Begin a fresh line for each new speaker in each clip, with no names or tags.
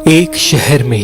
ایک شہر میں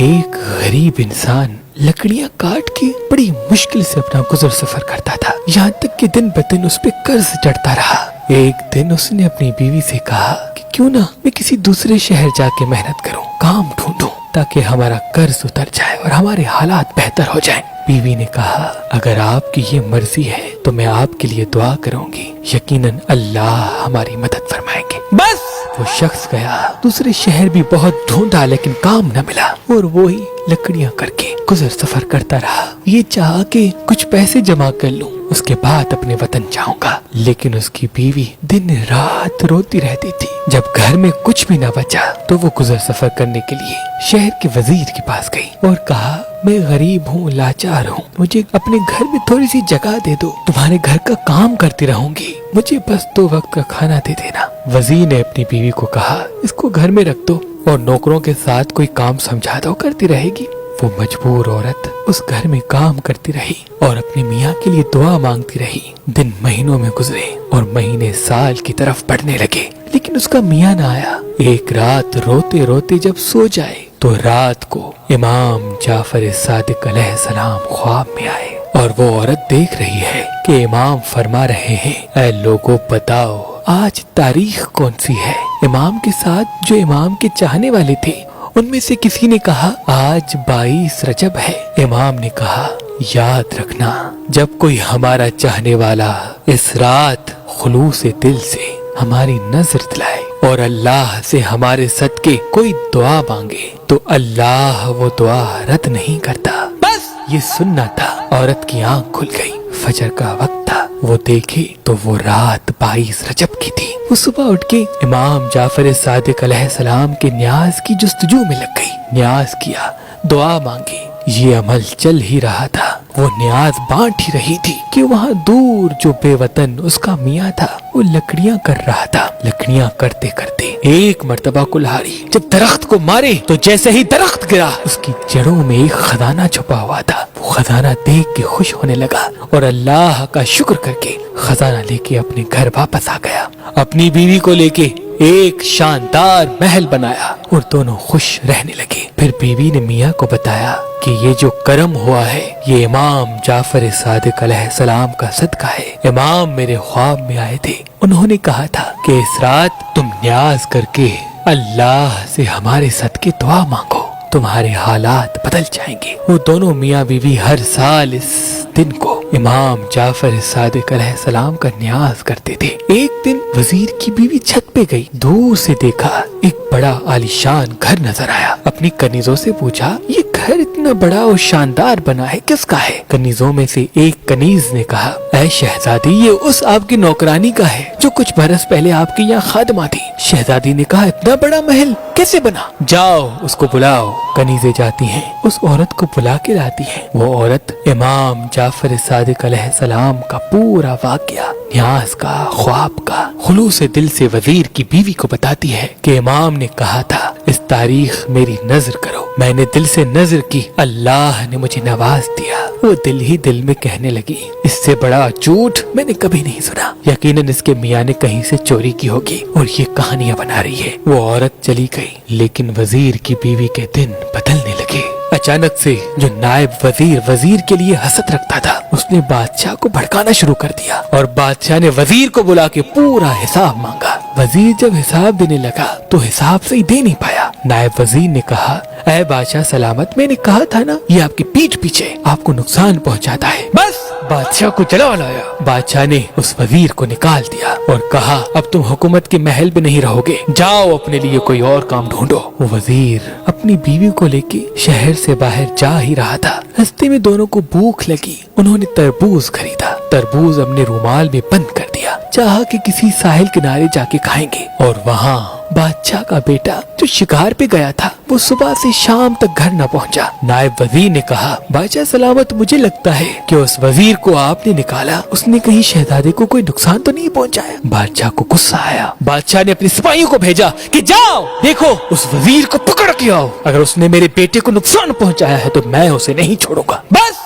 ایک غریب انسان لکڑیاں کاٹ کے بڑی مشکل سے اپنا گزر سفر کرتا تھا، یہاں تک کہ دن بدن اس پہ قرض چڑھتا رہا۔ ایک دن اس نے اپنی بیوی سے کہا کہ کیوں نہ میں کسی دوسرے شہر جا کے محنت کروں، کام ڈھونڈوں تاکہ ہمارا قرض اتر جائے اور ہمارے حالات بہتر ہو جائیں۔ بیوی نے کہا اگر آپ کی یہ مرضی ہے تو میں آپ کے لیے دعا کروں گی، یقیناً اللہ ہماری مدد فرمائیں گے۔ بس وہ شخص گیا، دوسرے شہر بھی بہت ڈھونڈا لیکن کام نہ ملا، اور وہی لکڑیاں کر کے گزر سفر کرتا رہا۔ یہ چاہا کہ کچھ پیسے جمع کر لوں، اس کے بعد اپنے وطن جاؤں گا، لیکن اس کی بیوی دن رات روتی رہتی تھی۔ جب گھر میں کچھ بھی نہ بچا تو وہ گزر سفر کرنے کے لیے شہر کے وزیر کے پاس گئی اور کہا میں غریب ہوں، لاچار ہوں، مجھے اپنے گھر میں تھوڑی سی جگہ دے دو، تمہارے گھر کا کام کرتی رہوں گی، مجھے بس 2 وقت کا کھانا دے دینا۔ وزیر نے اپنی بیوی کو کہا اس کو گھر میں رکھ دو اور نوکروں کے ساتھ کوئی کام سمجھا دو، کرتی رہے گی۔ وہ مجبور عورت اس گھر میں کام کرتی رہی اور اپنے میاں کے لیے دعا مانگتی رہی۔ دن مہینوں میں گزرے اور مہینے سال کی طرف بڑھنے لگے، لیکن اس کا میاں نہ آیا۔ ایک رات روتے روتے جب سو جائے تو رات کو امام جعفر صادق علیہ السلام خواب میں آئے، اور وہ عورت دیکھ رہی ہے کہ امام فرما رہے ہیں اے لوگوں بتاؤ آج تاریخ کون سی ہے۔ امام کے ساتھ جو امام کے چاہنے والے تھے ان میں سے کسی نے کہا آج 22 رجب ہے۔ امام نے کہا یاد رکھنا جب کوئی ہمارا چاہنے والا اس رات خلوص دل سے ہماری نظر دلائے اور اللہ سے ہمارے صدقے کوئی دعا مانگے تو اللہ وہ دعا رد نہیں کرتا۔ بس یہ سننا تھا۔ عورت کی آنکھ کھل گئی، فجر کا وقت تھا، وہ دیکھے تو وہ رات 22 رجب کی تھی۔ وہ صبح اٹھ کے امام جعفر صادق علیہ السلام کے نیاز کی جستجو میں لگ گئی، نیاز کیا، دعا مانگی۔ یہ عمل چل ہی رہا تھا، وہ نیاز بانٹ ہی رہی تھی کہ وہاں دور جو بے وطن اس کا میاں تھا وہ لکڑیاں کر رہا تھا۔ لکڑیاں کرتے کرتے ایک مرتبہ کلہاڑی جب درخت کو مارے تو جیسے ہی درخت گرا اس کی جڑوں میں ایک خزانہ چھپا ہوا تھا۔ وہ خزانہ دیکھ کے خوش ہونے لگا اور اللہ کا شکر کر کے خزانہ لے کے اپنے گھر واپس آ گیا۔ اپنی بیوی کو لے کے ایک شاندار محل بنایا اور دونوں خوش رہنے لگے۔ پھر بیوی نے میاں کو بتایا کہ یہ جو کرم ہوا ہے یہ امام جعفر صادق علیہ السلام کا صدقہ ہے۔ امام میرے خواب میں آئے تھے، انہوں نے کہا تھا کہ اس رات تم نیاز کر کے اللہ سے ہمارے صدقے دعا مانگو، تمہارے حالات بدل جائیں گے۔ وہ دونوں میاں بیوی ہر سال اس دن کو امام جعفر صادق علیہ السلام کا نیاز کرتے تھے۔ ایک دن وزیر کی بیوی چھت پہ گئی، دور سے دیکھا ایک بڑا عالیشان گھر نظر آیا۔ اپنی کنیزوں سے پوچھا یہ گھر اتنا بڑا اور شاندار بنا ہے کس کا ہے؟ کنیزوں میں سے ایک کنیز نے کہا اے شہزادی یہ اس آپ کی نوکرانی کا ہے جو کچھ برس پہلے آپ کے یہاں خادمہ تھی۔ شہزادی نے کہا اتنا بڑا محل کیسے بنا؟ جاؤ اس کو بلاؤ۔ کنیزیں جاتی ہیں، اس عورت کو بلا کے لاتی ہیں۔ وہ عورت امام جعفر صادق علیہ السلام کا پورا واقعہ، نیاز کا، خواب کا، خلوص دل سے وزیر کی بیوی کو بتاتی ہے کہ امام نے کہا تھا اس تاریخ میری نظر کرو، میں نے دل سے نظر کی، اللہ نے مجھے نواز دیا۔ وہ دل ہی دل میں کہنے لگی اس سے بڑا جھوٹ میں نے کبھی نہیں سنا، یقیناً اس کے میاں نے کہیں سے چوری کی ہوگی اور یہ کہانیاں بنا رہی ہے۔ وہ عورت چلی گئی، لیکن وزیر کی بیوی کے دن بدلنے لگے۔ اچانک سے جو نائب وزیر کے لیے حسد رکھتا تھا اس نے بادشاہ کو بھڑکانا شروع کر دیا اور بادشاہ نے وزیر کو بلا کے پورا حساب مانگا۔ وزیر جب حساب دینے لگا تو حساب صحیح دے نہیں پایا۔ نائب وزیر نے کہا اے بادشاہ سلامت، میں نے کہا تھا نا یہ آپ کی پیٹھ پیچھے آپ کو نقصان پہنچاتا ہے۔ بس بادشاہ کو چلا لایا۔ بادشاہ نے اس وزیر کو نکال دیا اور کہا اب تم حکومت کے محل میں نہیں رہو گے، جاؤ اپنے لیے کوئی اور کام ڈھونڈو۔ وہ وزیر اپنی بیوی کو لے کے شہر سے باہر جا ہی رہا تھا، راستے میں دونوں کو بھوک لگی۔ انہوں نے تربوز خریدا، تربوز اپنے رومال میں بند کر دیا، چاہا کہ کسی ساحل کنارے جا کے کھائیں گے، اور وہاں بادشاہ کا بیٹا جو شکار پہ گیا تھا وہ صبح سے شام تک گھر نہ پہنچا۔ نائب وزیر نے کہا بادشاہ سلامت، مجھے لگتا ہے کہ اس وزیر کو آپ نے نکالا، اس نے کہیں شہزادے کو کوئی نقصان تو نہیں پہنچایا۔ بادشاہ کو غصہ آیا، بادشاہ نے اپنے سپاہیوں کو بھیجا کہ جاؤ دیکھو اس وزیر کو پکڑ کے آؤ، اگر اس نے میرے بیٹے کو نقصان پہنچایا ہے تو میں اسے نہیں چھوڑوں گا۔ بس